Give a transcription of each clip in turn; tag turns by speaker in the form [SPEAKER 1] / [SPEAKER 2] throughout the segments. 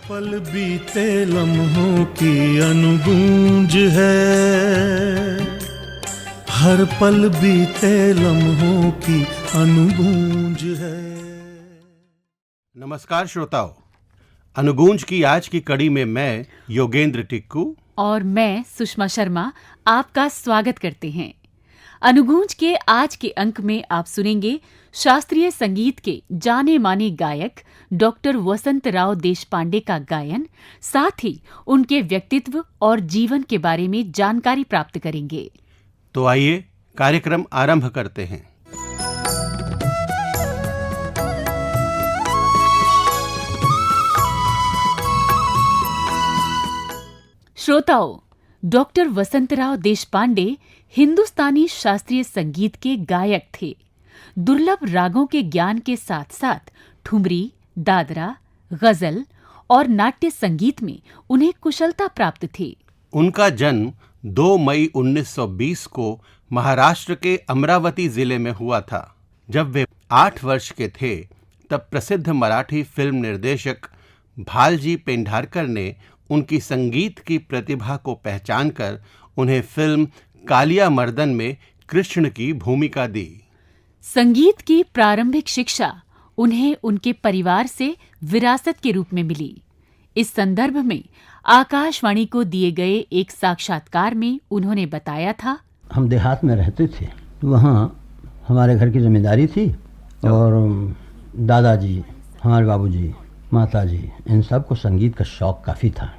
[SPEAKER 1] पल बीते लम्हों की अनुगूंज है, हर पल बीते लम्हों की अनुगूंज है।
[SPEAKER 2] नमस्कार श्रोताओं, अनुगूंज की आज की कड़ी में मैं योगेंद्र टिक्कू
[SPEAKER 3] और मैं सुषमा शर्मा आपका स्वागत करते हैं। अनुगूंज के आज के अंक में आप सुनेंगे शास्त्रीय संगीत के जाने माने गायक डॉक्टर वसंतराव देशपांडे का गायन, साथ ही उनके व्यक्तित्व और जीवन के बारे में जानकारी प्राप्त करेंगे।
[SPEAKER 2] तो आइए कार्यक्रम आरंभ करते हैं।
[SPEAKER 3] श्रोताओं, डॉक्टर वसंतराव देशपांडे हिंदुस्तानी शास्त्रीय संगीत के गायक थे। दुर्लभ रागों के ज्ञान के साथ साथ ठुमरी, दादरा, गजल और नाट्य संगीत में उन्हें कुशलता प्राप्त थी।
[SPEAKER 2] उनका जन्म 2 मई 1920 को महाराष्ट्र के अमरावती जिले में हुआ था। जब वे 8 वर्ष के थे तब प्रसिद्ध मराठी फिल्म निर्देशक भालजी पेंढारकर ने उनकी संगीत की प्रतिभा को पहचानकर उन्हें फिल्म कालिया मर्दन में कृष्ण की भूमिका दी।
[SPEAKER 3] संगीत की प्रारंभिक शिक्षा उन्हें उनके परिवार से विरासत के रूप में मिली। इस संदर्भ में आकाशवाणी को दिए गए एक साक्षात्कार में उन्होंने बताया था,
[SPEAKER 4] हम देहात में रहते थे, वहाँ हमारे घर की जिम्मेदारी थी और दादाजी, हमारे बाबूजी, माताजी, इन सब को संगीत का शौक़ काफ़ी था।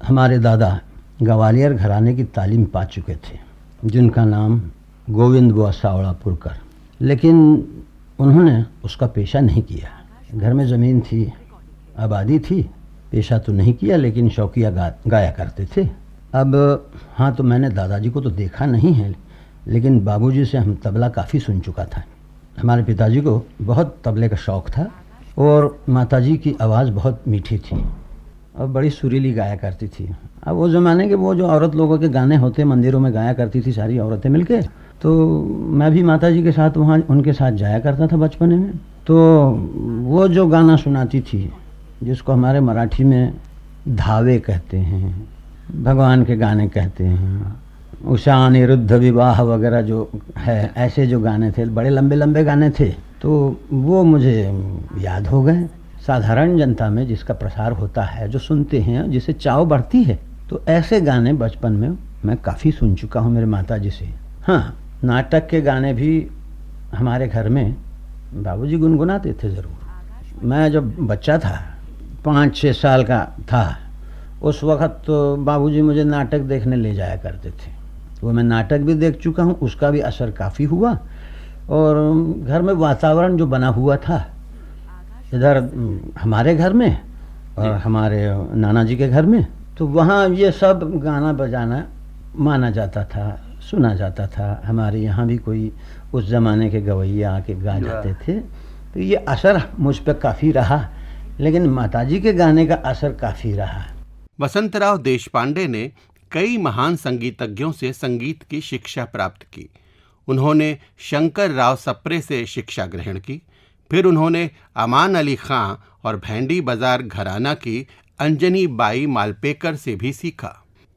[SPEAKER 4] हमारे दादा ग्वालियर घराने की तालीम पा चुके थे, जिनका नाम गोविंद बुआ सावड़ापुरकर, लेकिन उन्होंने उसका पेशा नहीं किया। घर में ज़मीन थी, आबादी थी, पेशा तो नहीं किया, लेकिन शौकिया गाया करते थे। अब हाँ, तो मैंने दादाजी को तो देखा नहीं है, लेकिन बाबूजी से हम तबला काफ़ी सुन चुका था। हमारे पिताजी को बहुत तबले का शौक़ था और माताजी की आवाज़ बहुत मीठी थी और बड़ी सुरीली गाया करती थी। अब वो ज़माने के वो जो औरत लोगों के गाने होते मंदिरों में गाया करती थी सारी औरतें मिलके, तो मैं भी माताजी के साथ वहाँ उनके साथ जाया करता था बचपन में। तो वो जो गाना सुनाती थी, जिसको हमारे मराठी में धावे कहते हैं, भगवान के गाने कहते हैं, उषा अनिरुद्ध विवाह वगैरह जो है, ऐसे जो गाने थे, बड़े लंबे लंबे गाने थे, तो वो मुझे याद हो गए। साधारण जनता में जिसका प्रसार होता है, जो सुनते हैं, जिसे चाव बढ़ती है, तो ऐसे गाने बचपन में मैं काफ़ी सुन चुका हूँ मेरे माताजी से। हाँ, नाटक के गाने भी हमारे घर में बाबूजी गुनगुनाते थे ज़रूर। मैं जब बच्चा था, 5-6 साल का था, उस वक़्त तो बाबूजी मुझे नाटक देखने ले जाया करते थे। वो मैं नाटक भी देख चुका हूँ, उसका भी असर काफ़ी हुआ। और घर में वातावरण जो बना हुआ था, इधर हमारे घर में और हमारे नाना जी के घर में, तो वहाँ ये सब गाना बजाना माना जाता था, सुना जाता था। हमारे यहाँ भी कोई उस ज़माने के गवैया आके गा जाते थे, तो ये असर मुझ पर काफ़ी रहा, लेकिन माताजी के गाने का असर काफ़ी रहा।
[SPEAKER 2] वसंतराव देशपांडे ने कई महान संगीतज्ञों से संगीत की शिक्षा प्राप्त की। उन्होंने शंकर राव सप्रे से शिक्षा ग्रहण की। फिर उन्होंने अमान अली खां और भेंडी बाजार घराना की अंजनी बाई मालपेकर से भी सीखा।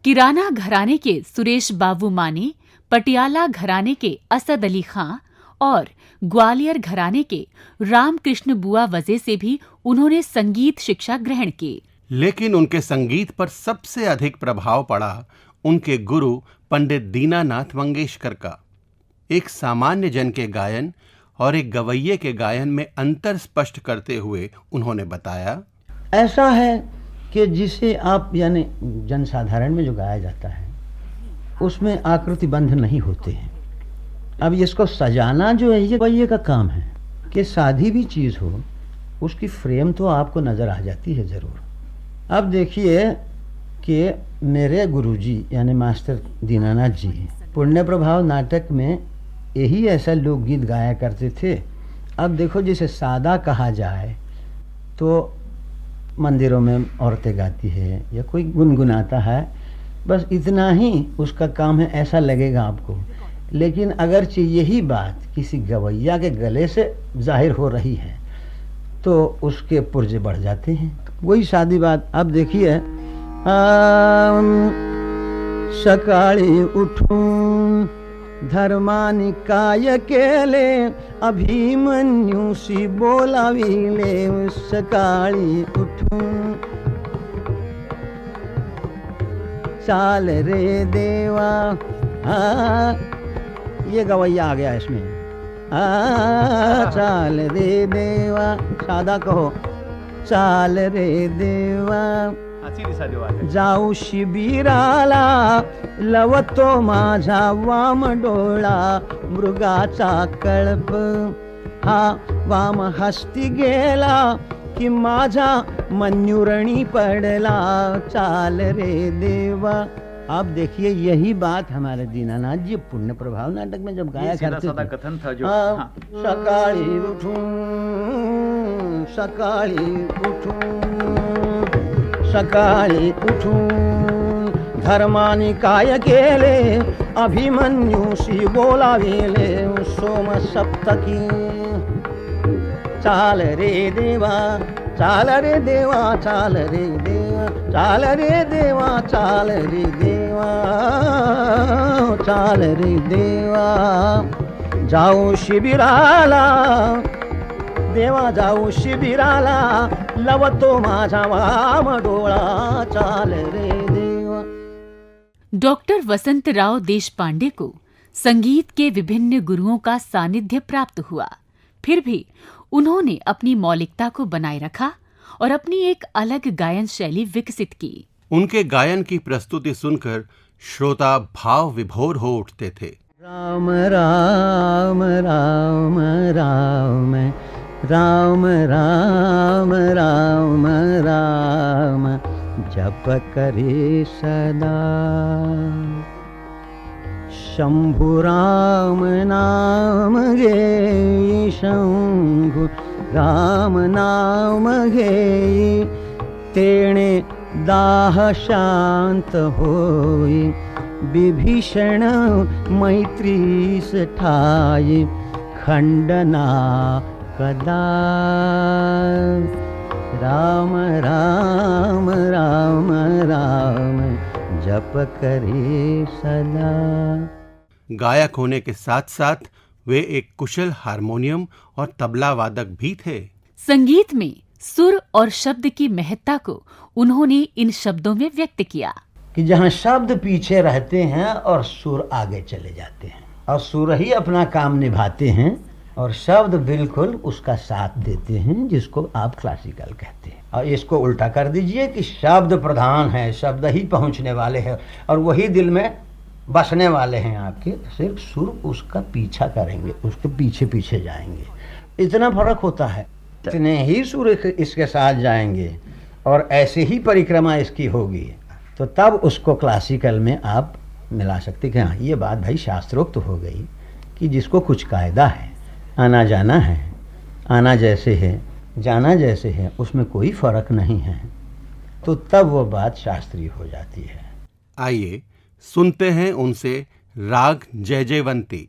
[SPEAKER 3] किराना घराने के सुरेश बाबू माने, पटियाला घराने के असद अली खां और ग्वालियर घराने के रामकृष्ण बुआ वजे से भी उन्होंने संगीत शिक्षा ग्रहण की।
[SPEAKER 2] लेकिन उनके संगीत पर सबसे अधिक प्रभाव पड़ा उनके गुरु पंडित दीनानाथ मंगेशकर का। एक सामान्य जन के गायन और एक गवैये के गायन में अंतर स्पष्ट करते हुए उन्होंने बताया,
[SPEAKER 4] ऐसा है कि जिसे आप यानी जनसाधारण में जो गाया जाता है, उसमें आकृतिबंध नहीं होते हैं। अब इसको सजाना जो है, ये गवैये का काम है कि सादी भी चीज़ हो, उसकी फ्रेम तो आपको नज़र आ जाती है ज़रूर। अब देखिए कि मेरे गुरुजी यानी मास्टर दीनानाथ जी पुण्य प्रभाव नाटक में यही ऐसा लोकगीत गाया करते थे। अब देखो, जिसे सादा कहा जाए तो मंदिरों में औरतें गाती है या कोई गुनगुनाता है, बस इतना ही उसका काम है, ऐसा लगेगा आपको। लेकिन अगरचे यही बात किसी गवैया के गले से जाहिर हो रही है तो उसके पुर्जे बढ़ जाते हैं। वही सादी बात। अब देखिए, सकाळी उठून धर्मानी काय केले, अभिमन्यूशी बोलाविले, सकाळी उठून चाल रे देवा। ये गवैया आ गया इसमें। चाल रे देवा, सादा कहो, चाल रे देवा, जाऊ शिबिराला, लवतो माझा वाम डोळा, मृगाचा कळप हा वाम हस्ती गेला, कि माझा मन्युरणी पडला, चाल रे देवा। आप देखिए, यही बात हमारे दीनानाथ जी पुण्य प्रभाव नाटक में जब गाया करते थे।
[SPEAKER 5] कथन था जो
[SPEAKER 4] सकाळी उठून, सकाळी उठून, सकाळी उठून धर्मानी काय केले, अभिमन्यूशी बोलाविले, सोम सप्तकी, चाल रे देवा, चाल रे देवा, चाल रे देवा, चाल रे देवा, चाल रे देवा, चाल रे देवा, जाऊ शिबिराला, देवा जाऊ शिबिराला, लवतो माझा वाम डोळा, चाल रे देवा।
[SPEAKER 3] डॉक्टर वसंतराव देशपांडे को संगीत के विभिन्न गुरुओं का सानिध्य प्राप्त हुआ, फिर भी उन्होंने अपनी मौलिकता को बनाए रखा और अपनी एक अलग गायन शैली विकसित की।
[SPEAKER 2] उनके गायन की प्रस्तुति सुनकर श्रोता भाव विभोर हो उठते थे।
[SPEAKER 4] राम राम राम राम, राम राम राम राम, जप करे सदा, शंभु राम नाम गे, शंभु राम नाम गे, तेणे दाह शांत होई, विभीषण मैत्रीस ठाई, खंडना कदा, राम राम राम राम, जप करे सदा।
[SPEAKER 2] गायक होने के साथ साथ वे एक कुशल हारमोनियम और तबला वादक भी थे।
[SPEAKER 3] संगीत में सुर और शब्द की महत्ता को उन्होंने इन शब्दों में व्यक्त किया
[SPEAKER 4] कि जहाँ शब्द पीछे रहते हैं और सुर आगे चले जाते हैं, और सुर ही अपना काम निभाते हैं, और शब्द बिल्कुल उसका साथ देते हैं, जिसको आप क्लासिकल कहते हैं। और इसको उल्टा कर दीजिए कि शब्द प्रधान है, शब्द ही पहुंचने वाले हैं और वही दिल में बसने वाले हैं आपके, सिर्फ सुर उसका पीछा करेंगे, उसके पीछे पीछे जाएंगे। इतना फर्क होता है। इतने ही सुर इसके साथ जाएंगे और ऐसे ही परिक्रमा इसकी होगी, तो तब उसको क्लासिकल में आप मिला सकते कि हाँ, ये बात भाई शास्त्रोक्त हो गई कि जिसको कुछ कायदा है, आना जाना है, आना जैसे है, जाना जैसे है, उसमें कोई फर्क नहीं है, तो तब वो बात शास्त्रीय हो जाती है।
[SPEAKER 2] आइए सुनते हैं उनसे राग जय जयवंती।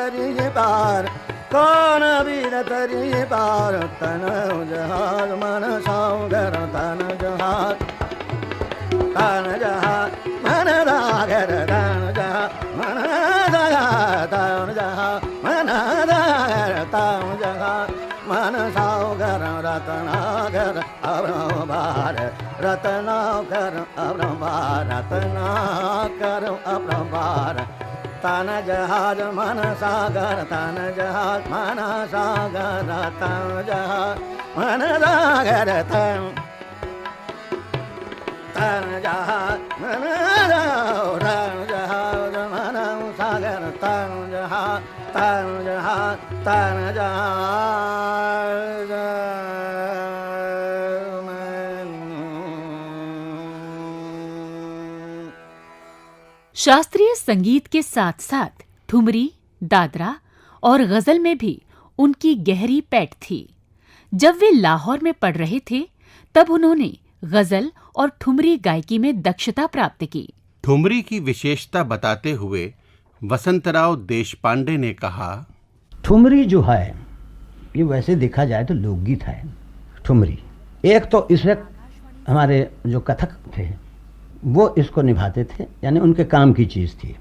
[SPEAKER 4] तरी पार कौन वीर तरी पार तन जहाज मन सागर तन जहाज मन दागर तन जहाज मन दागर तन जहाज मन दागर तन जहाज मन सागर रत्नागर अब्रभार रत्नाकर अब्रभार रत्नाकर अब्रभार तन जहाज मन सागर तन जहाज मन सागर तन जहाज मन सागर तन जहाज मन जहाज मन सागर तन जहाज तन जहाज
[SPEAKER 3] शास्त्रीय संगीत के साथ साथ ठुमरी, दादरा और गजल में भी उनकी गहरी पैठ थी। जब वे लाहौर में पढ़ रहे थे तब उन्होंने गजल और ठुमरी गायकी में दक्षता प्राप्त की।
[SPEAKER 2] ठुमरी की विशेषता बताते हुए वसंतराव देशपांडे ने कहा,
[SPEAKER 4] ठुमरी जो है ये वैसे देखा जाए तो लोकगीत है। ठुमरी एक तो इसमें हमारे जो कथक थे वो इसको निभाते थे, यानी उनके काम की चीज़ थी,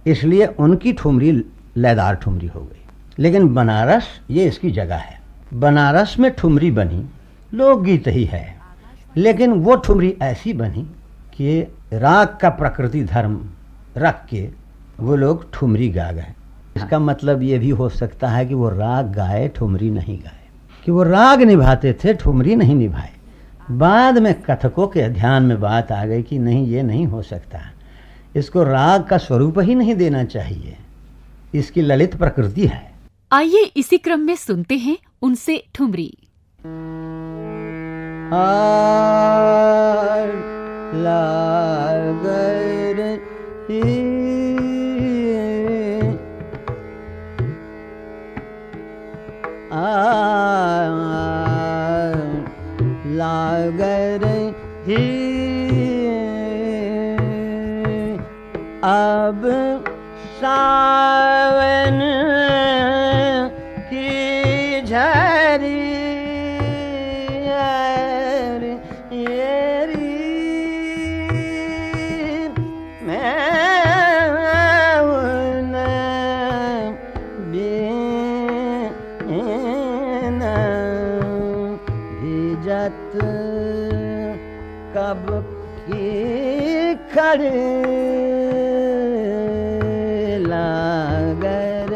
[SPEAKER 4] इसलिए उनकी ठुमरी लयदार ठुमरी हो गई। लेकिन बनारस ये इसकी जगह है। बनारस में ठुमरी बनी लोकगीत ही है, लेकिन वो ठुमरी ऐसी बनी कि राग का प्रकृति धर्म रख के वो लोग ठुमरी गा गए। इसका मतलब ये भी हो सकता है कि वो राग गाए ठुमरी नहीं गाए, कि वो राग निभाते थे ठुमरी नहीं निभाए। बाद में कथकों के ध्यान में बात आ गई कि नहीं, ये नहीं हो सकता, इसको राग का स्वरूप ही नहीं देना चाहिए, इसकी ललित प्रकृति है।
[SPEAKER 3] आइए इसी क्रम में सुनते हैं उनसे ठुमरी।
[SPEAKER 4] लागर ही अब सावन की झरी कब की खड़े लागर।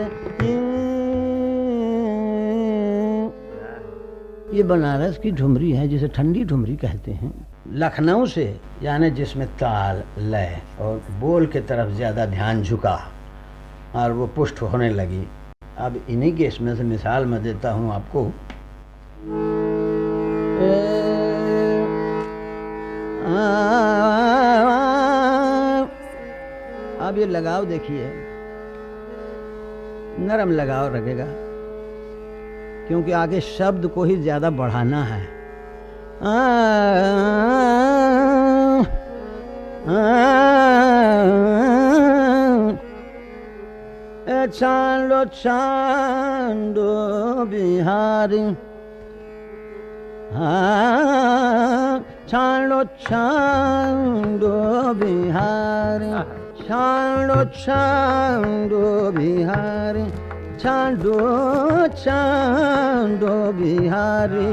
[SPEAKER 4] ये बनारस की ठुमरी है जिसे ठंडी ठुमरी कहते हैं। लखनऊ से, यानी जिसमें ताल लय और बोल के तरफ ज़्यादा ध्यान झुका और वो पुष्ट होने लगी। अब इन्हीं के इसमें से मिसाल मैं देता हूँ आपको। अब ये लगाव देखिए, नरम लगाव रखेगा, क्योंकि आगे शब्द को ही ज्यादा बढ़ाना है। छांडो छांडो बिहारी, छांडो छांडो बिहारी, छांडो छांडो बिहारी, छांडो छांडो बिहारी।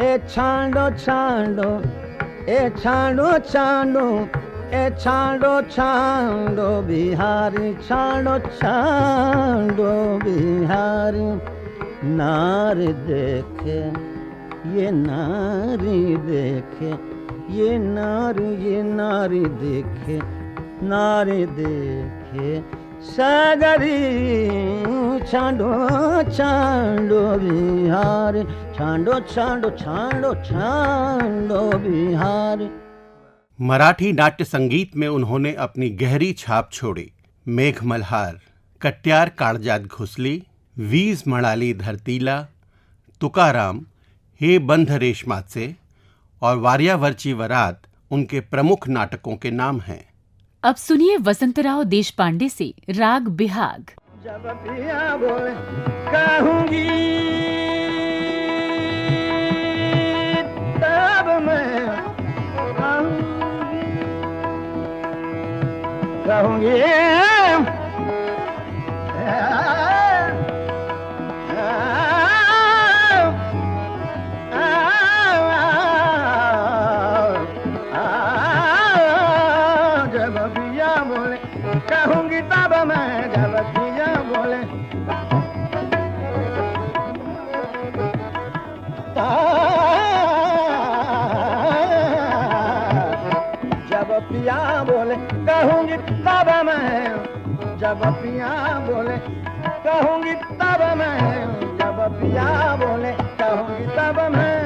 [SPEAKER 4] ए छांडो छांडो, ए छांडो छांडो, ए छांडो छांडो बिहारी, छांडो छांडो बिहारी। नारी देखे ये नारी देखे, ये नारी देखे, नारी देखे सागरी। छांडो छांडो बिहारी, छांडो छांडो छांडो छांडो बिहारी।
[SPEAKER 2] मराठी नाट्य संगीत में उन्होंने अपनी गहरी छाप छोड़ी। मेघ मल्हार, कट्यार काळजात घुसली, वीज म्हणाली धरतीला, तुकाराम, हे बंध रेशमाचे और वार्यावरची वरात उनके प्रमुख नाटकों के नाम हैं।
[SPEAKER 3] अब सुनिए वसंतराव देशपांडे से राग बिहाग।
[SPEAKER 5] जब पिया बोले कहूंगी तब मैं कहूंगी जब पिया बोले कहूंगी तब मैं जब पिया बोले जब पिया बोले कहूंगी तब मैं जब पिया बोले कहूंगी तब मैं जब पिया बोले कहूंगी तब मैं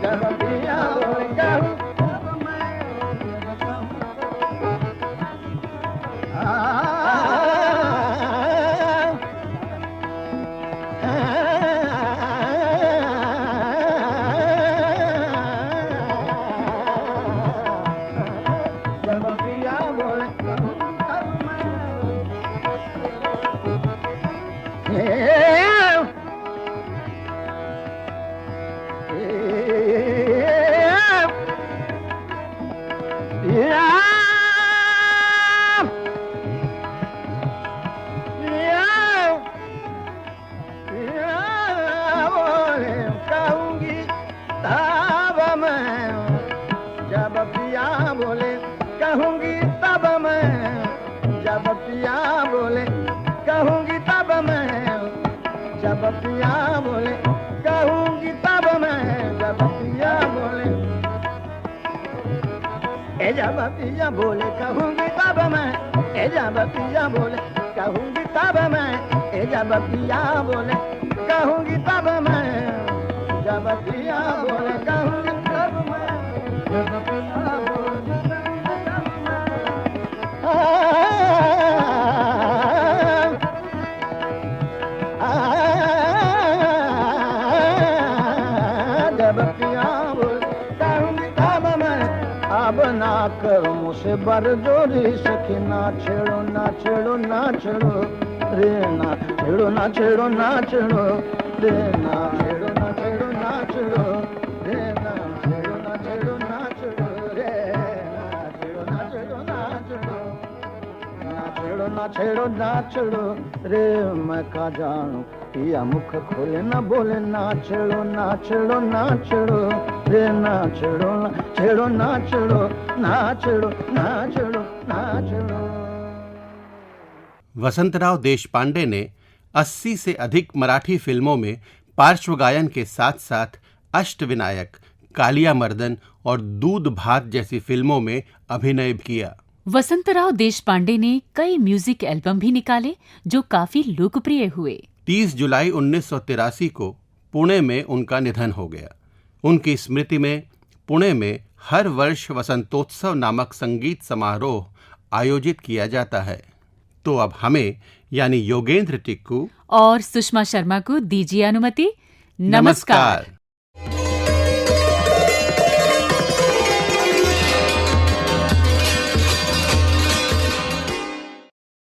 [SPEAKER 5] जब पिया बोले कहूंगी तब मैं जब पिया बोले कहूंगी तब मैं कहूंगी तब मैं जब पिया बोले कहूंगी तब मैं जब पिया बोले कहूंगी तब मैं जब पिया बोले कहूंगी तब मैं जब पिया बोले जब पिया बोले कहूंगी तब मैं जब पिया बोले कहूंगी तब मैं जब पिया बोले कहूंगी तब मैं जब पिया बोले कहूंगी तब मैं जब पिया बोले जब पिया बोले कहूंगी तब मैं अब ना करो मुझसे बरजोरी सखी ना छेड़ो ना छेड़ो ना छेड़ो रे ना छेड़ो ना छेड़ो ना छेड़ो रे ना छेड़ो ना छेड़ो ना छेड़ो रे ना छेड़ो ना छेड़ो ना छेड़ो रे ना छेड़ो ना छेड़ो ना छेड़ो ना छेड़ो ना छेड़ो ना छेड़ो रे मैं का जानू पिया मुख खोले ना बोले ना छेड़ो ना छेड़ो ना छेड़ो रे ना छेड़ो ना छेड़ो ना छेड़ो ना छेड़ो ना छेड़ो ना छेड़ो।
[SPEAKER 2] वसंतराव देशपांडे ने 80 से अधिक मराठी फिल्मों में पार्श्व गायन के साथ साथ अष्टविनायक, कालिया मर्दन और दूध भात जैसी फिल्मों में अभिनय किया।
[SPEAKER 3] वसंतराव देशपांडे ने कई म्यूजिक एल्बम भी निकाले जो काफी लोकप्रिय हुए।
[SPEAKER 2] 30 जुलाई 1983 को पुणे में उनका निधन हो गया। उनकी स्मृति में पुणे में हर वर्ष वसंतोत्सव नामक संगीत समारोह आयोजित किया जाता है। तो अब हमें यानी योगेंद्र टिक्कू
[SPEAKER 3] और सुषमा शर्मा को दीजिए अनुमति। नमस्कार।